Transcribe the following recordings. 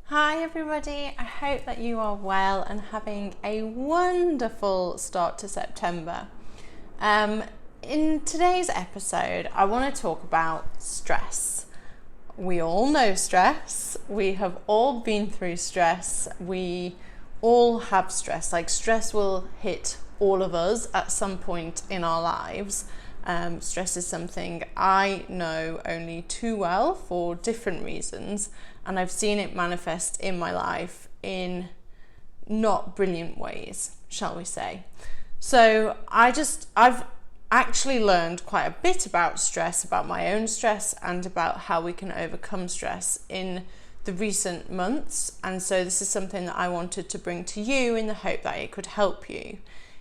Hi everybody, I hope that you are well and having a wonderful start to September. In today's episode, I want to talk about stress. We all know stress, we have all been through stress, we all have stress, like stress will hit all of us at some point in our lives. Stress is something I know only too well for different reasons, and I've seen it manifest in my life in not brilliant ways, shall we say. So I've actually learned quite a bit about stress, about my own stress, and about how we can overcome stress in the recent months. And so this is something that I wanted to bring to you in the hope that it could help you.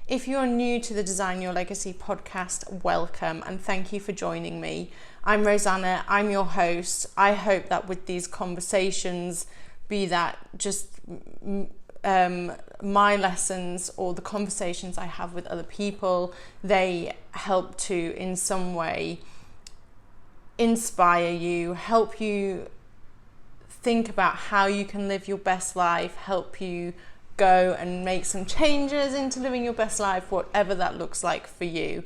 If you're new to the Design Your Legacy podcast, welcome and thank you for joining me. I'm Rosanna, I'm your host. I hope that with these conversations, be that just my lessons or the conversations I have with other people, they help to in some way inspire you, help you think about how you can live your best life, help you go and make some changes into living your best life, whatever that looks like for you.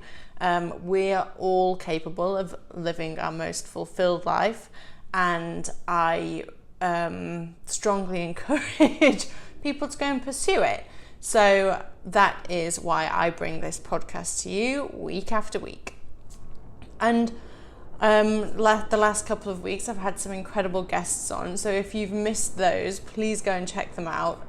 We are all capable of living our most fulfilled life, and I strongly encourage people to go and pursue it. So that is why I bring this podcast to you week after week. And the last couple of weeks I've had some incredible guests on, so if you've missed those, please go and check them out.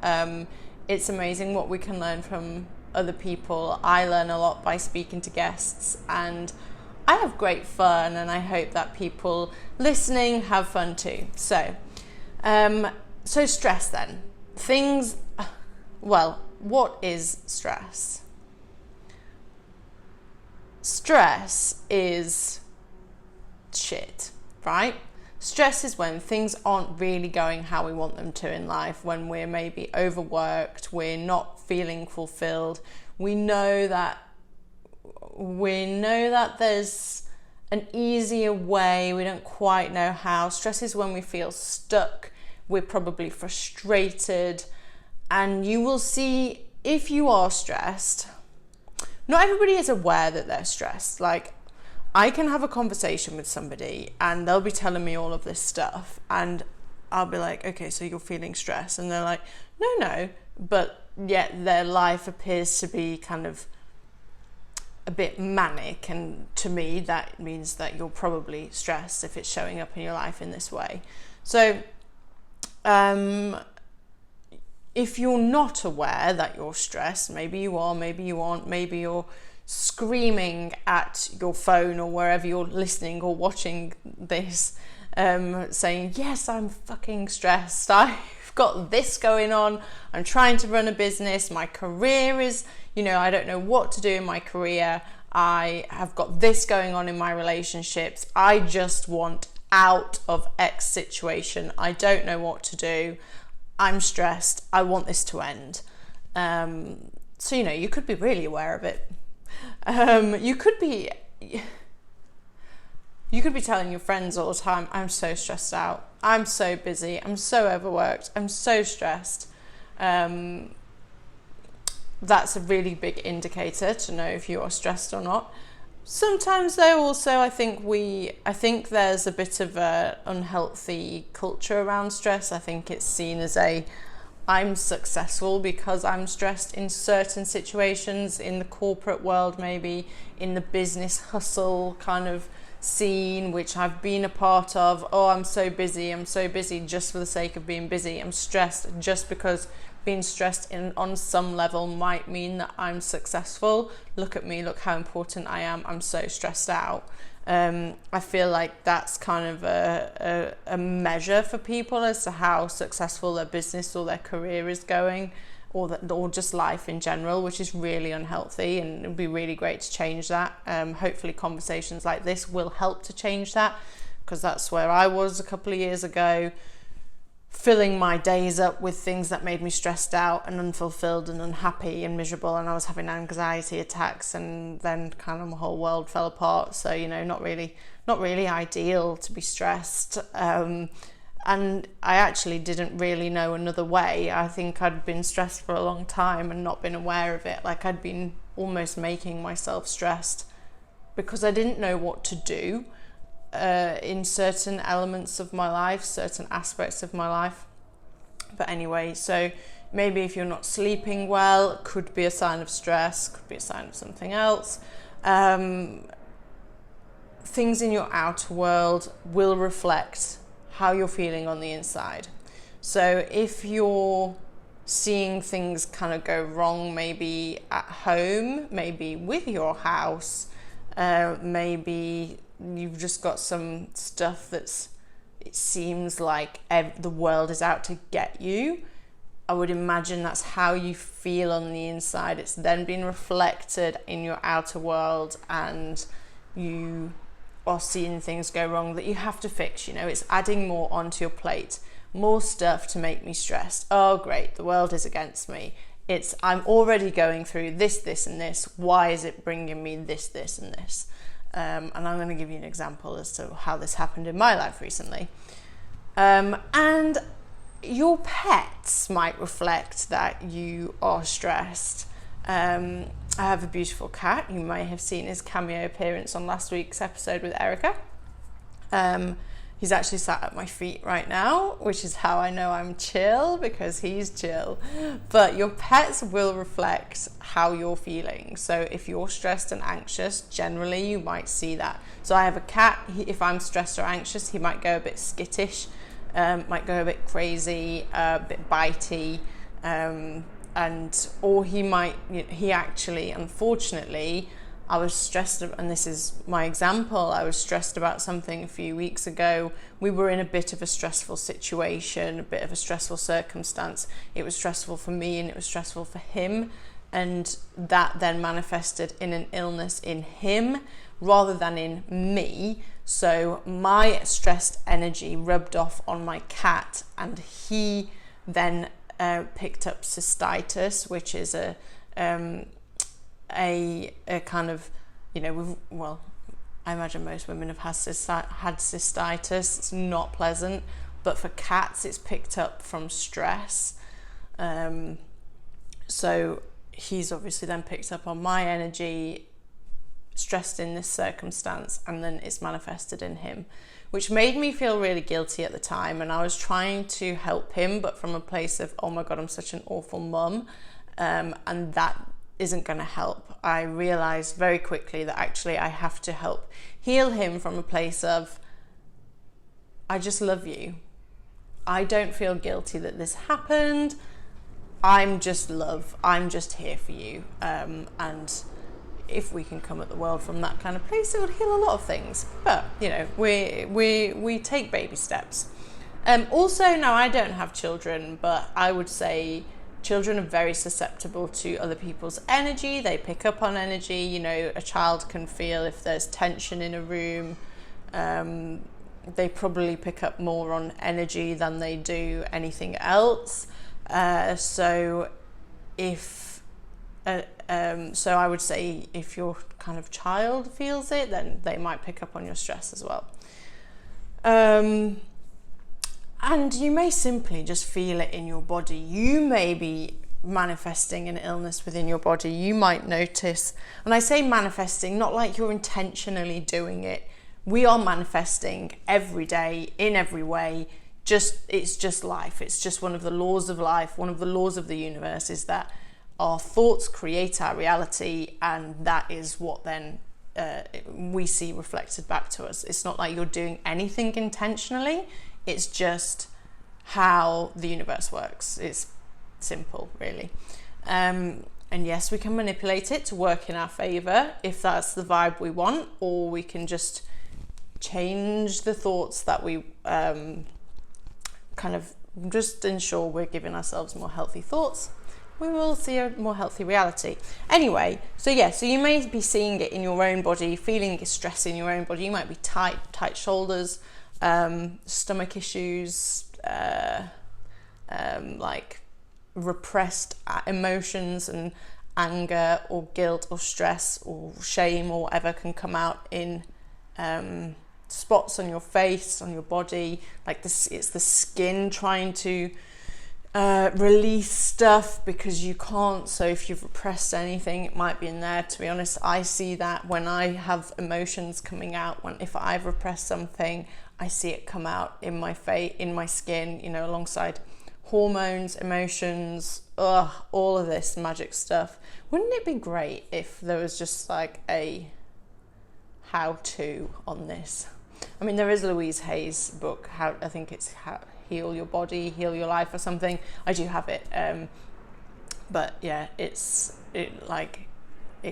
It's amazing what we can learn from other people. I learn a lot by speaking to guests, and I have great fun, and I hope that people listening have fun too. So stress then. What is stress? Stress is shit, right? Stress is when things aren't really going how we want them to in life, when we're maybe overworked, we're not feeling fulfilled. We know that there's an easier way, we don't quite know how. Stress is when we feel stuck, we're probably frustrated, and you will see if you are stressed, not everybody is aware that they're stressed. Like, I can have a conversation with somebody and they'll be telling me all of this stuff, and I'll be like, okay, so you're feeling stressed? And they're like, no, but yet their life appears to be kind of a bit manic, and to me that means that you're probably stressed if it's showing up in your life in this way. So if you're not aware that you're stressed, maybe you are, maybe you aren't, maybe you're screaming at your phone or wherever you're listening or watching this, saying, yes, I'm fucking stressed, I've got this going on, I'm trying to run a business, my career is, I don't know what to do in my career, I have got this going on in my relationships, I just want out of X situation, I don't know what to do, I'm stressed, I want this to end. So you could be really aware of it. You could be telling your friends all the time, I'm so stressed out, I'm so busy, I'm so overworked, I'm so stressed. That's a really big indicator to know if you are stressed or not. Sometimes though, also I think there's a bit of a unhealthy culture around stress. I think it's seen as I'm successful because I'm stressed in certain situations, in the corporate world, maybe in the business hustle kind of scene, which I've been a part of. Oh, I'm so busy just for the sake of being busy. I'm stressed just because being stressed on some level might mean that I'm successful. Look at me, look how important I am. I'm so stressed out. I feel like that's kind of a measure for people as to how successful their business or their career is going, or just life in general, which is really unhealthy, and it would be really great to change that. Hopefully conversations like this will help to change that, because that's where I was a couple of years ago, filling my days up with things that made me stressed out and unfulfilled and unhappy and miserable, and I was having anxiety attacks, and then kind of my whole world fell apart. So not really ideal to be stressed. And I actually didn't really know another way. I think I'd been stressed for a long time and not been aware of it. Like I'd been almost making myself stressed because I didn't know what to do in certain elements of my life, certain aspects of my life. But anyway, so maybe if you're not sleeping well, it could be a sign of stress, could be a sign of something else. Things in your outer world will reflect how you're feeling on the inside. So if you're seeing things kind of go wrong, maybe at home, maybe with your house, maybe you've just got some stuff it seems like the world is out to get you. I would imagine that's how you feel on the inside. It's then been reflected in your outer world, and you are seeing things go wrong that you have to fix. It's adding more onto your plate, more stuff to make me stressed. Oh great, the world is against me. I'm already going through this and this. Why is it bringing me this and this? And I'm going to give you an example as to how this happened in my life recently. And your pets might reflect that you are stressed. I have a beautiful cat. You may have seen his cameo appearance on last week's episode with Erica. He's actually sat at my feet right now, which is how I know I'm chill, because he's chill. But your pets will reflect how you're feeling. So if you're stressed and anxious, generally you might see that. So I have a cat. If I'm stressed or anxious, he might go a bit skittish, might go a bit crazy, a bit bitey, or he actually, unfortunately, I was stressed, and this is my example, I was stressed about something a few weeks ago. We were in a bit of a stressful situation, a bit of a stressful circumstance. It was stressful for me and it was stressful for him, and that then manifested in an illness in him rather than in me. So my stressed energy rubbed off on my cat, and he then picked up cystitis, which is a kind of, I imagine most women have had cystitis. It's not pleasant, but for cats it's picked up from stress. So he's obviously then picked up on my energy, stressed in this circumstance, and then it's manifested in him, which made me feel really guilty at the time. And I was trying to help him, but from a place of, oh my God, I'm such an awful mum, and that isn't going to help. I realized very quickly that actually I have to help heal him from a place of, I just love you. I don't feel guilty that this happened. I'm just love. I'm just here for you. And if we can come at the world from that kind of place, it would heal a lot of things. But we take baby steps. Also, now I don't have children, but I would say children are very susceptible to other people's energy. They pick up on energy. A child can feel if there's tension in a room. They probably pick up more on energy than they do anything else. So I would say if your kind of child feels it, then they might pick up on your stress as well. And you may simply just feel it in your body. You may be manifesting an illness within your body. You might notice, and I say manifesting, not like you're intentionally doing it. We are manifesting every day, in every way. It's just life. It's just one of the laws of life. One of the laws of the universe is that our thoughts create our reality, and that is what then we see reflected back to us. It's not like you're doing anything intentionally. It's just how the universe works. It's simple, really. And yes, we can manipulate it to work in our favor if that's the vibe we want, or we can just change the thoughts that we kind of just ensure we're giving ourselves more healthy thoughts. We will see a more healthy reality. Anyway, so you may be seeing it in your own body, feeling stress in your own body. You might be tight shoulders, stomach issues, like repressed emotions and anger or guilt or stress or shame or whatever can come out in spots on your face, on your body, like this, it's the skin trying to release stuff because you can't. So if you've repressed anything, it might be in there. To be honest, I see that when I have emotions coming out, if I've repressed something, I see it come out in my face, in my skin, you know, alongside hormones, emotions, all of this magic stuff. Wouldn't it be great if there was just like a how-to on this? I mean, there is Louise Hay's book, I think it's How Heal Your Body, Heal Your Life or something. I do have it. But yeah, it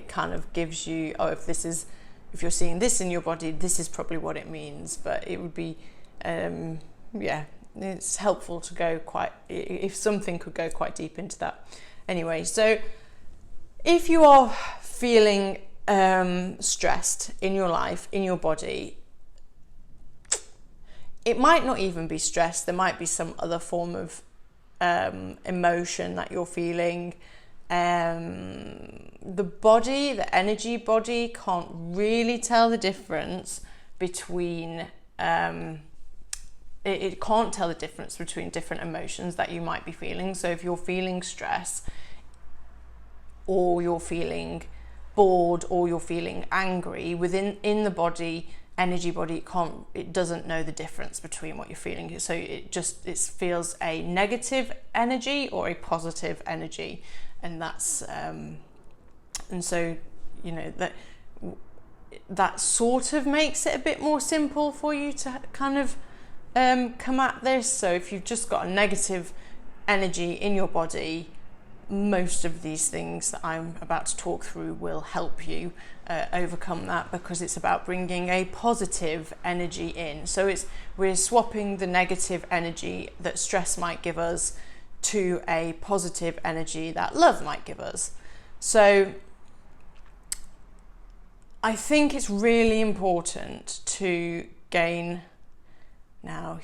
kind of gives you, if you're seeing this in your body, this is probably what it means. But it would be, it's helpful to go if something could go quite deep into that. Anyway, so if you are feeling stressed in your life, in your body, it might not even be stress. There might be some other form of emotion that you're feeling. The body, the energy body, can't really tell the difference between it can't tell the difference between different emotions that you might be feeling. So if you're feeling stress, or you're feeling bored, or you're feeling angry, in the body, energy body, it doesn't know the difference between what you're feeling. So it feels a negative energy or a positive energy, and that's and so, you know, that sort of makes it a bit more simple for you to kind of come at this. So if you've just got a negative energy in your body, most of these things that I'm about to talk through will help you overcome that, because it's about bringing a positive energy in. So we're swapping the negative energy that stress might give us to a positive energy that love might give us. So I think it's really important to gain. Now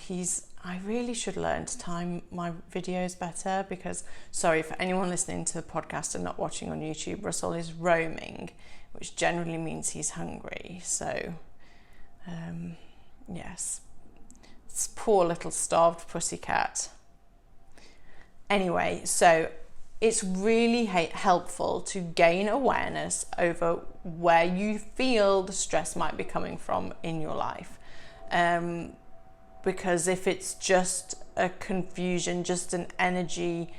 I really should learn to time my videos better, because, sorry, for anyone listening to the podcast and not watching on YouTube, Russell is roaming, which generally means he's hungry. So, yes, it's poor little starved pussycat. Anyway, so it's really helpful to gain awareness over where you feel the stress might be coming from in your life. Because if it's just a confusion, just an energy,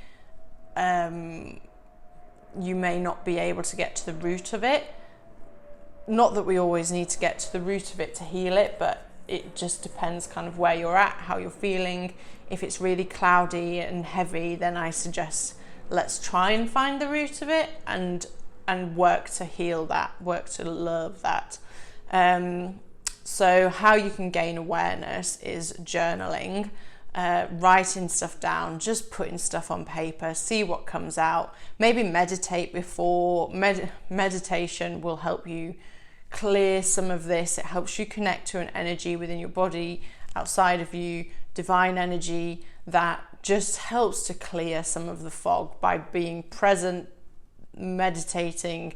you may not be able to get to the root of it. Not that we always need to get to the root of it to heal it, but it just depends kind of where you're at, how you're feeling. If it's really cloudy and heavy, then I suggest let's try and find the root of it and work to heal that, work to love that. So how you can gain awareness is journaling, writing stuff down, just putting stuff on paper, see what comes out. Maybe meditate before. Meditation will help you clear some of this. It helps you connect to an energy within your body, outside of you, divine energy, that just helps to clear some of the fog by being present, meditating.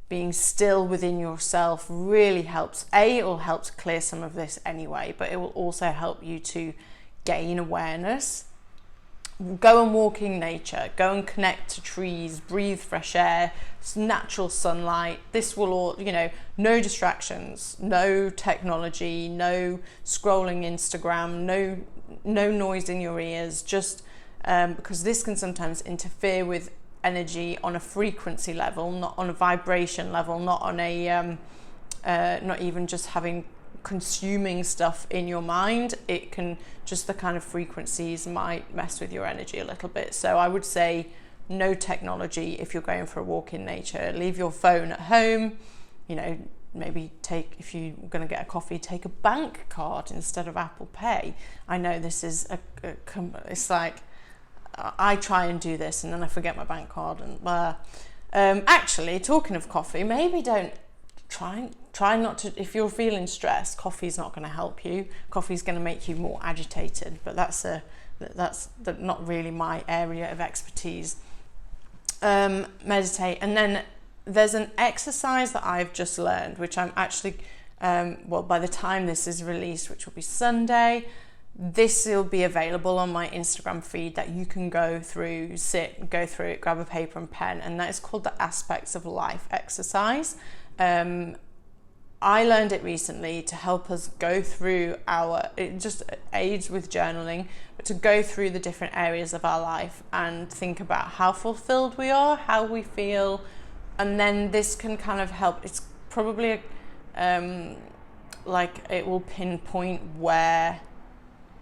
Being still within yourself really helps. It will help to clear some of this anyway, but it will also help you to gain awareness. Go and walk in nature, go and connect to trees, breathe fresh air, natural sunlight. This will all, you know, no distractions, no technology, no scrolling Instagram, no noise in your ears, just because this can sometimes interfere with energy on a frequency level, not on a vibration level, not on a not even just consuming stuff in your mind. It can just, the kind of frequencies might mess with your energy a little bit. So I would say no technology if you're going for a walk in nature. Leave your phone at home. You know, maybe if you're going to get a coffee, take a bank card instead of Apple Pay. I know this is it's like, I try and do this and then I forget my bank card. And actually, talking of coffee, maybe don't try not to. If you're feeling stressed, coffee's not going to help you. Coffee's going to make you more agitated. But that's not really my area of expertise. Meditate, and then there's an exercise that I've just learned, which I'm actually well, by the time this is released, which will be Sunday, this will be available on my Instagram feed that you can go through it, grab a paper and pen, and that is called the Aspects of Life exercise. I learned it recently to help us go through it just aids with journaling, but to go through the different areas of our life and think about how fulfilled we are, how we feel, and then this can kind of help. It's probably like it will pinpoint where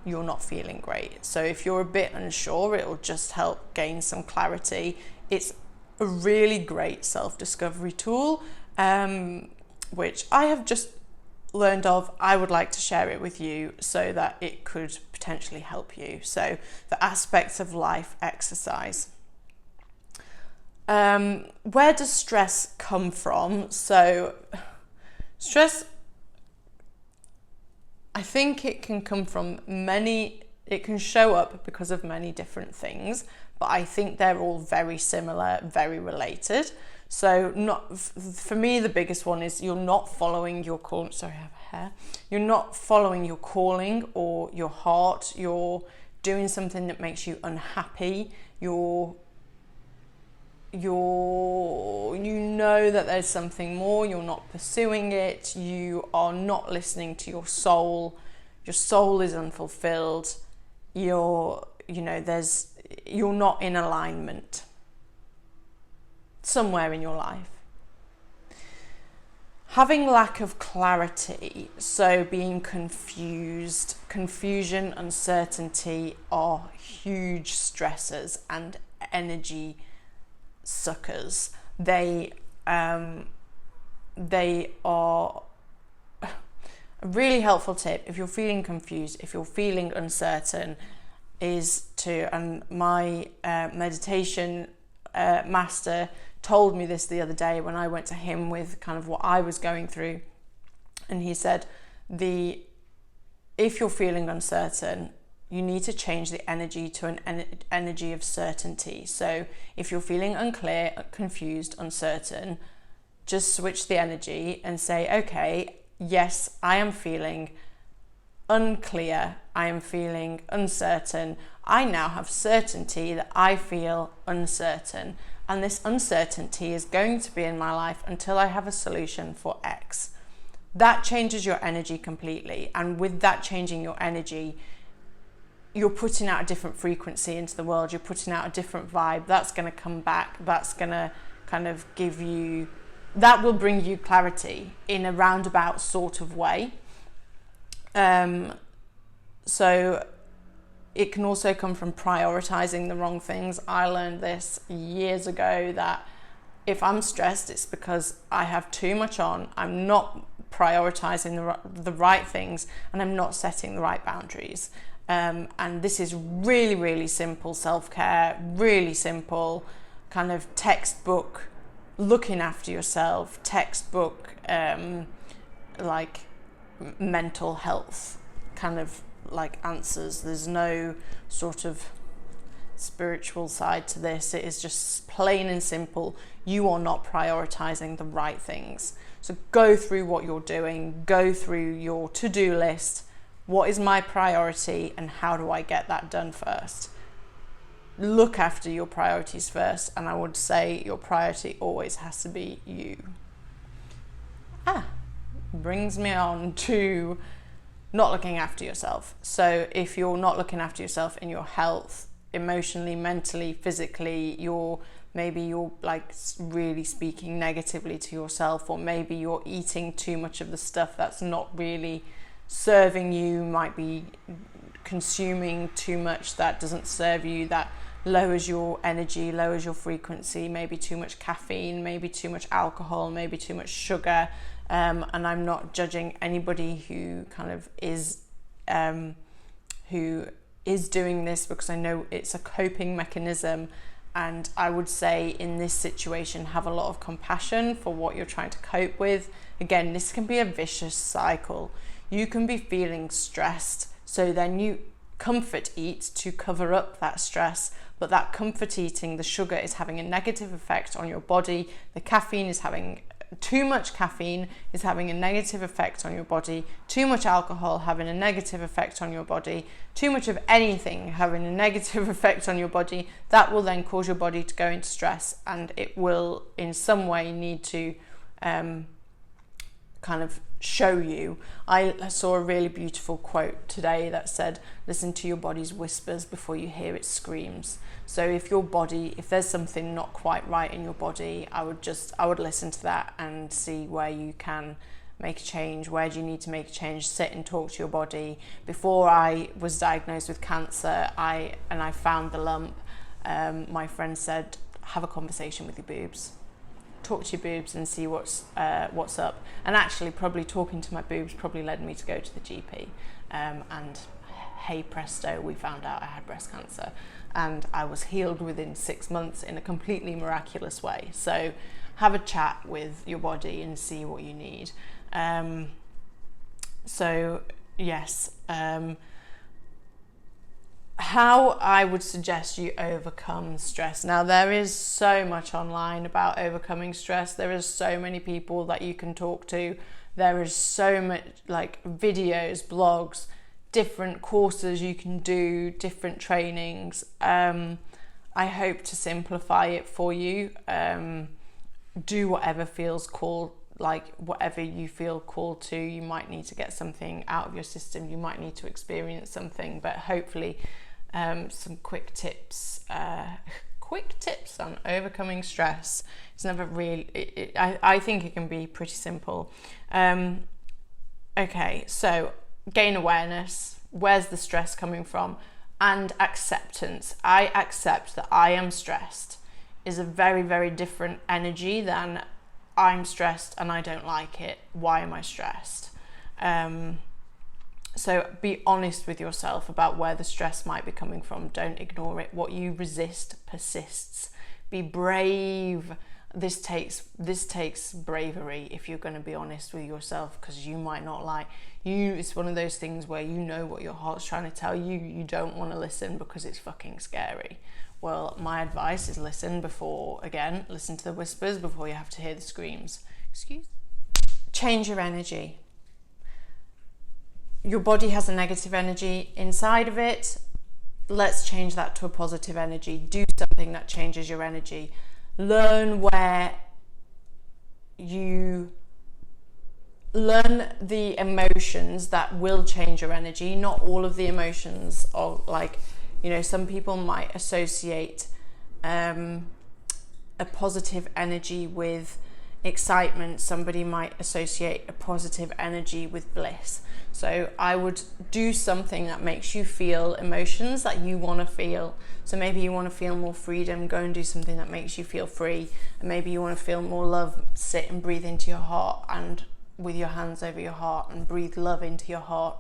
you're not feeling great. So if you're a bit unsure, it will just help gain some clarity. It's a really great self-discovery tool, which I have just learned of. I would like to share it with you so that it could potentially help you. So the Aspects of Life exercise. Where does stress come from? So stress, I think it can come from it can show up because of many different things, but I think they're all very similar, very related. So for me, the biggest one is you're not following your call. Sorry, I have hair. You're not following your calling or your heart. You're doing something that makes you unhappy. You know that there's something more. You're not pursuing it. You are not listening to your soul. Your soul is unfulfilled. You're not in alignment somewhere in your life. Having lack of clarity, so being confused, confusion, uncertainty are huge stressors and energy suckers. They are a really helpful tip if you're feeling confused, if you're feeling uncertain, is and my meditation master told me this the other day when I went to him with kind of what I was going through, and he said if you're feeling uncertain, you need to change the energy to an energy of certainty. So if you're feeling unclear, confused, uncertain, just switch the energy and say, okay, yes, I am feeling unclear, I am feeling uncertain. I now have certainty that I feel uncertain, and this uncertainty is going to be in my life until I have a solution for X. That changes your energy completely, and with that changing your energy, you're putting out a different frequency into the world. You're putting out a different vibe. That's going to come back. That's going to kind of that will bring you clarity in a roundabout sort of way. So it can also come from prioritizing the wrong things. I learned this years ago that if I'm stressed, it's because I have too much on. I'm not prioritizing the right things, and I'm not setting the right boundaries. And this is really, really simple self-care, really simple kind of textbook looking after yourself, textbook like mental health kind of like answers. There's no sort of spiritual side to this. It is just plain and simple. You are not prioritizing the right things. So go through what you're doing, go through your to-do list. What is my priority and how do I get that done first? Look after your priorities first, and I would say your priority always has to be you. Brings me on to not looking after yourself. So if you're not looking after yourself in your health, emotionally, mentally, physically, maybe you're like really speaking negatively to yourself, or maybe you're eating too much of the stuff that's not really serving you, might be consuming too much that doesn't serve you, that lowers your energy, lowers your frequency, maybe too much caffeine, maybe too much alcohol, maybe too much sugar. And I'm not judging anybody who kind of is doing this, because I know it's a coping mechanism. And I would say in this situation, have a lot of compassion for what you're trying to cope with. Again, this can be a vicious cycle. You can be feeling stressed, so then you comfort eat to cover up that stress, but that comfort eating, the sugar is having a negative effect on your body. The caffeine is having too much caffeine is having a negative effect on your body, too much alcohol having a negative effect on your body, too much of anything having a negative effect on your body, that will then cause your body to go into stress, and it will in some way need to kind of show you. I saw a really beautiful quote today that said, listen to your body's whispers before you hear its screams. So if there's something not quite right in your body, I would listen to that and see where you can make a change. Where do you need to make a change? Sit and talk to your body. Before I was diagnosed with cancer, I found the lump, my friend said, have a conversation with your boobs. Talk to your boobs and see what's up. And actually, probably talking to my boobs probably led me to go to the GP. And hey presto, we found out I had breast cancer, and I was healed within 6 months in a completely miraculous way. So have a chat with your body and see what you need. How I would suggest you overcome stress. Now, there is so much online about overcoming stress. There is so many people that you can talk to. There is so much, like, videos, blogs, different courses you can do, different trainings. I hope to simplify it for you. Do whatever feels called, like whatever you feel called to. You might need to get something out of your system. You might need to experience something, but hopefully some quick tips on overcoming stress. It's never really, I think it can be pretty simple. Okay, so gain awareness. Where's the stress coming from? And acceptance. I accept that I am stressed is a very, very different energy than I'm stressed and I don't like it. Why am I stressed? So be honest with yourself about where the stress might be coming from. Don't ignore it. What you resist persists. Be brave. This takes bravery if you're going to be honest with yourself, because you might not like you. It's one of those things where you know what your heart's trying to tell you. You don't want to listen because it's fucking scary. Well, my advice is listen to the whispers before you have to hear the screams. Change your energy. Your body has a negative energy inside of it. Let's change that to a positive energy. Do something that changes your energy. Learn the emotions that will change your energy. Not all of the emotions are like, some people might associate a positive energy with excitement. Somebody might associate a positive energy with bliss. So I would do something that makes you feel emotions that you want to feel. So maybe you want to feel more freedom, go and do something that makes you feel free. And maybe you want to feel more love, sit and breathe into your heart, and with your hands over your heart, and breathe love into your heart.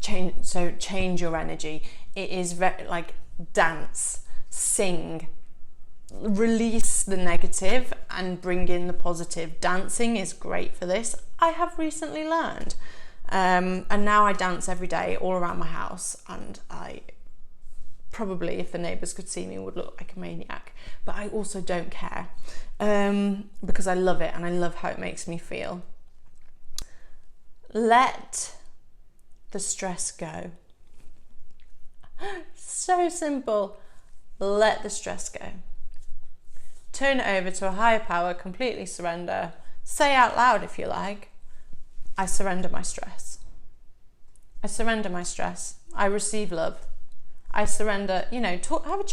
Change your energy. It is like dance, sing, release the negative and bring in the positive. Dancing is great for this. I have recently learned, and now I dance every day all around my house, and I probably, if the neighbours could see me, would look like a maniac, but I also don't care, because I love it and I love how it makes me feel. Let the stress go. So simple. Let the stress go. Turn it over to a higher power, completely surrender. Say out loud if you like, I surrender my stress. I surrender my stress. I receive love. I surrender, have a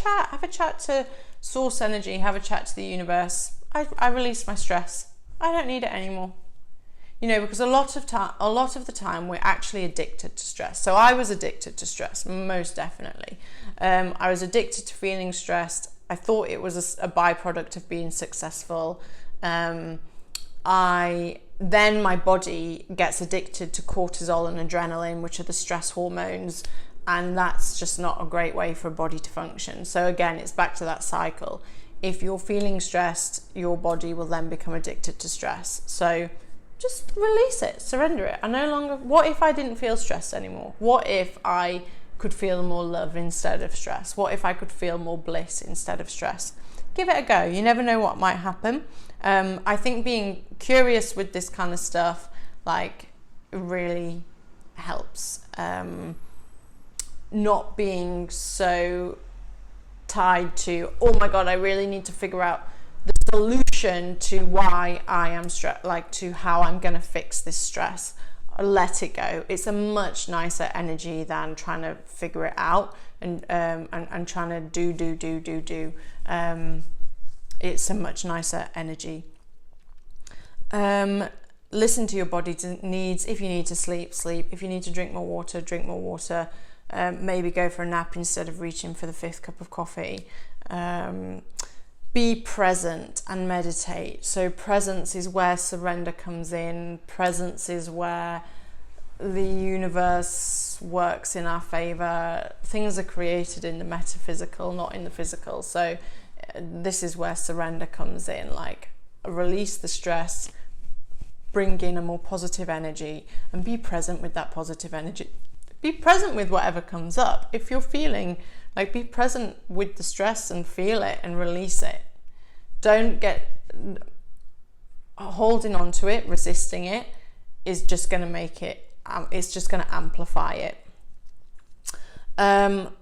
chat to source energy, have a chat to the universe. I release my stress. I don't need it anymore. Because a lot of the time we're actually addicted to stress. So I was addicted to stress, most definitely. I was addicted to feeling stressed. I thought it was a byproduct of being successful. Then my body gets addicted to cortisol and adrenaline, which are the stress hormones, and that's just not a great way for a body to function. So again, it's back to that cycle. If you're feeling stressed, your body will then become addicted to stress. So just release it, surrender it. What if I didn't feel stressed anymore? What if I could feel more love instead of stress? What if I could feel more bliss instead of stress? Give it a go. You never know what might happen. I think being curious with this kind of stuff, like, really helps. Not being so tied to, oh my God, I really need to figure out the solution to why I am stressed, like to how I'm going to fix this stress. Let it go. It's a much nicer energy than trying to figure it out and trying to do. It's a much nicer energy. Listen to your body's needs. If you need to sleep, sleep. If you need to drink more water, drink more water. Maybe go for a nap instead of reaching for the 5th cup of coffee. Be present and meditate. So presence is where surrender comes in. Presence is where the universe works in our favor. Things are created in the metaphysical, not in the physical. So this is where surrender comes in. Like, release the stress, bring in a more positive energy, and be present with that positive energy. Be present with whatever comes up. If you're feeling like, be present with the stress and feel it and release it. Don't get holding on to it, resisting it is just going to make it, it's just going to amplify it. And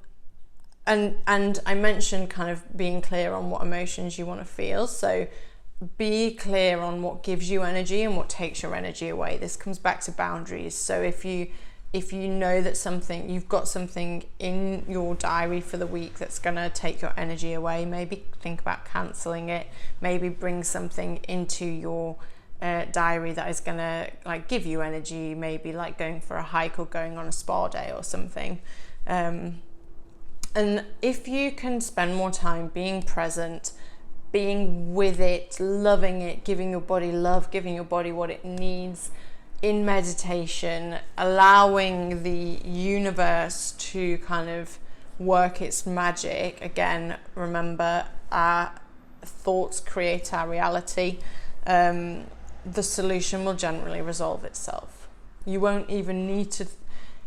I mentioned kind of being clear on what emotions you want to feel. So be clear on what gives you energy and what takes your energy away. This comes back to boundaries. So if you know that you've got something in your diary for the week that's going to take your energy away, maybe think about cancelling it. Maybe bring something into your diary that is going to like give you energy, maybe like going for a hike or going on a spa day or something. And if you can spend more time being present, being with it, loving it, giving your body love, giving your body what it needs, in meditation, allowing the universe to kind of work its magic. Again, remember, our thoughts create our reality. The solution will generally resolve itself. You won't even need to,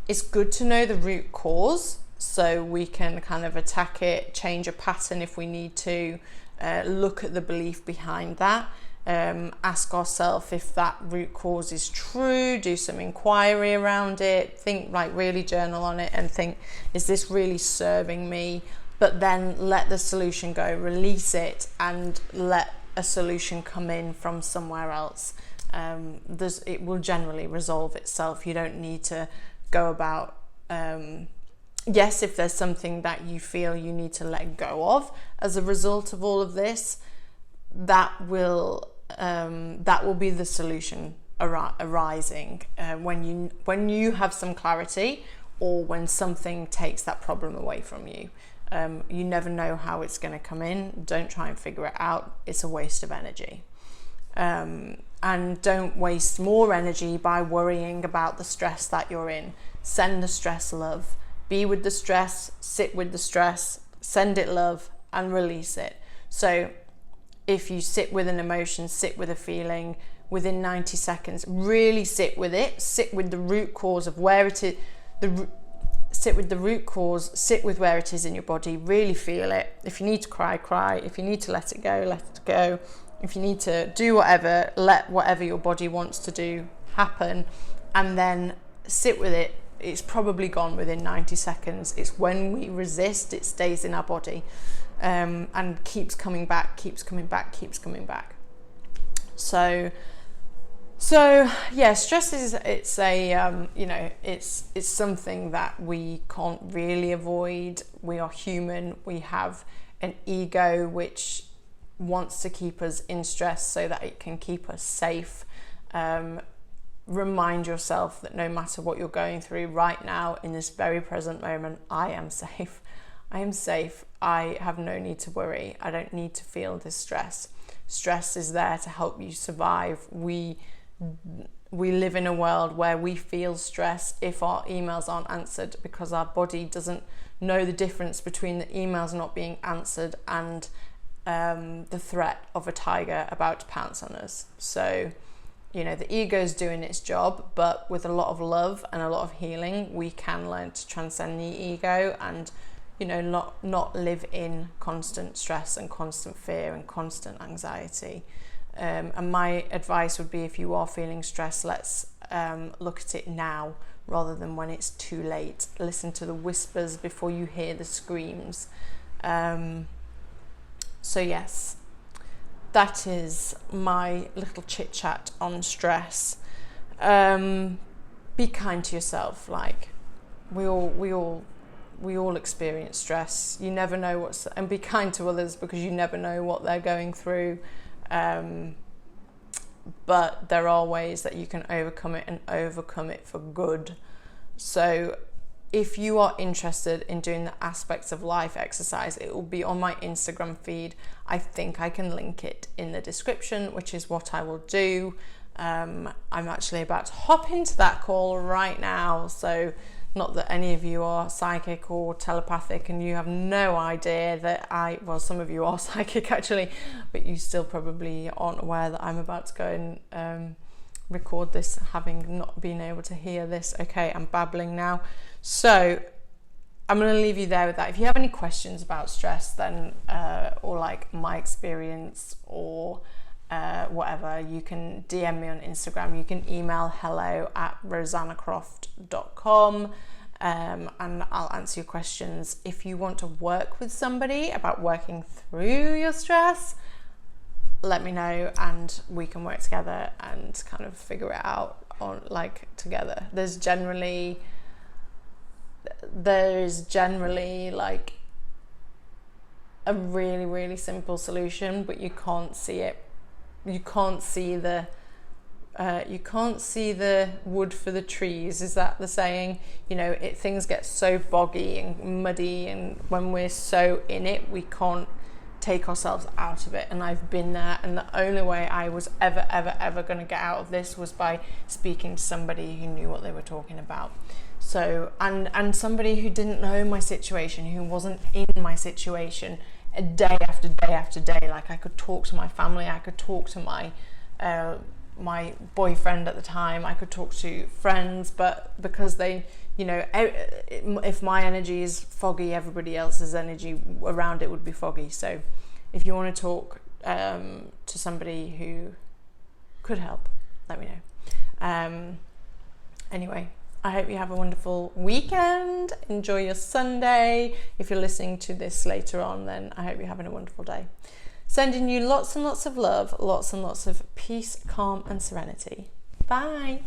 it's good to know the root cause so we can kind of attack it, change a pattern if we need to, look at the belief behind that. Ask ourselves if that root cause is true, do some inquiry around it, think, like, really journal on it and think, is this really serving me? But then let the solution go, release it, and let a solution come in from somewhere else. It will generally resolve itself. You don't need to go about, yes, if there's something that you feel you need to let go of as a result of all of this, that will be the solution arising when you have some clarity, or when something takes that problem away from you. You never know how it's going to come in. Don't try and figure it out. It's a waste of energy. And don't waste more energy by worrying about the stress that you're in. Send the stress love. Be with the stress, sit with the stress, send it love, and release it. So if you sit with an emotion, sit with a feeling, within 90 seconds, really sit with it, sit with the root cause of where it is, sit with the root cause, sit with where it is in your body, really feel it. If you need to cry, cry. If you need to let it go, let it go. If you need to do whatever, let whatever your body wants to do happen, and then sit with it. It's probably gone within 90 seconds. It's when we resist, it stays in our body. And keeps coming back. So yeah, stress is, it's it's something that we can't really avoid. We are human. We have an ego which wants to keep us in stress so that it can keep us safe. Remind yourself that no matter what you're going through right now, in this very present moment, I am safe. I am safe. I have no need to worry. I don't need to feel this stress. Stress is there to help you survive. We live in a world where we feel stress if our emails aren't answered, because our body doesn't know the difference between the emails not being answered and the threat of a tiger about to pounce on us. So you know, the ego's doing its job, but with a lot of love and a lot of healing, we can learn to transcend the ego and, you know, not live in constant stress and constant fear and constant anxiety. And my advice would be, if you are feeling stressed, let's look at it now rather than when it's too late. Listen to the whispers before you hear the screams. So yes, that is my little chit chat on stress. Be kind to yourself. Like, we all experience stress. You never know and be kind to others, because you never know what they're going through. But there are ways that you can overcome it, and overcome it for good. So if you are interested in doing the Aspects of Life exercise, it will be on my Instagram feed. I think I can link it in the description, which is what I will do. I'm actually about to hop into that call right now. So not that any of you are psychic or telepathic and you have no idea that well, some of you are psychic actually, but you still probably aren't aware that I'm about to go and record this, having not been able to hear this. Okay, I'm babbling now. So I'm going to leave you there with that. If you have any questions about stress, then or like my experience or whatever, you can DM me on Instagram. You can email hello@rosannacroft.com, and I'll answer your questions. If you want to work with somebody about working through your stress, let me know and we can work together and kind of figure it out on together. There's generally like a really, really simple solution, but you can't see it. You can't see the wood for the trees. Is that the saying? You know, things get so boggy and muddy, and when we're so in it, we can't take ourselves out of it. And I've been there, and the only way I was ever going to get out of this was by speaking to somebody who knew what they were talking about. So, and somebody who didn't know my situation, who wasn't in my situation day after day after day. Like, I could talk to my family, I could talk to my my boyfriend at the time, I could talk to friends, but because they, you know, if my energy is foggy, everybody else's energy around it would be foggy. So if you want to talk to somebody who could help, let me know. Anyway, I hope you have a wonderful weekend. Enjoy your Sunday. If you're listening to this later on, then I hope you're having a wonderful day. Sending you lots and lots of love, lots and lots of peace, calm and serenity. Bye.